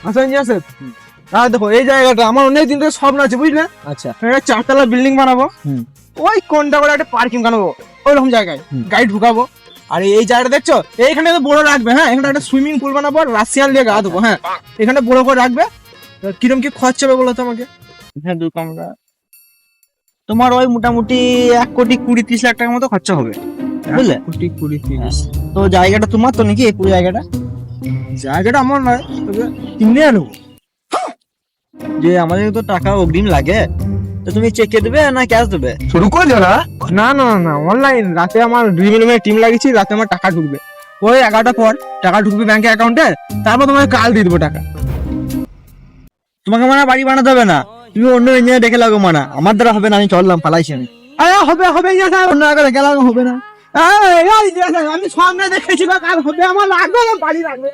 আচ্ছা ইঞ্জিনিয়ার দেখো এই জায়গাটা আমার অনেক দিন থেকে স্বপ্ন আছে বুঝলে। আচ্ছা একটা 4 তলা বিল্ডিং বানাবো, হুম। ওই কোনটা করে একটা পার্কিং বানাবো ওইরকম জায়গায়, গাড়ি ঢুকাবো। আর এই জায়গাটা দেখছো এইখানে তো বড় রাখবে, হ্যাঁ এখানে একটা সুইমিং পুল বানাবো, রাশিয়ান দিয়ে গা দেবো, হ্যাঁ এখানে বড় করে রাখবে। কিরম কি খরচ হবে বলো তো আমাকে? হ্যাঁ 2 কামরা তোমার ওই মোটামুটি 1,20,30,00,000 টাকার মতো খরচা হবে, বুঝলে? 20-30 তো জায়গাটা তোমার তো নাকি পুরো জায়গাটা? জায়গাটা আমার নয়, তবে কিনে আনো যে আমাদের তো টাকা অগ্রিম লাগে, তো তুমি চেকে দেবে না ক্যাশ দেবে? না না না অনলাইন। রাতে আমার ড্রিম ইলেভেন টিম লাগিয়েছি, রাতে আমার টাকা ঢুকবে ওই 11টার পর, টাকা ঢুকবে ব্যাংকে অ্যাকাউন্টে, তারপর তোমাকে কাল দিয়ে দেবো টাকা। তোমাকে মানে বাড়ি বানাতে হবে না, তুমি অন্য ইঞ্জিনিয়ার দেখে লাগো, মানা আমার দ্বারা হবে না, আমি চললাম, পালাইছি আমি। হবে হবে অন্য জায়গায় দেখে লাগো, হবে না। আমি সামনে দেখেছি কাল হবে, আমার লাগবে না, বাড়ি লাগবে।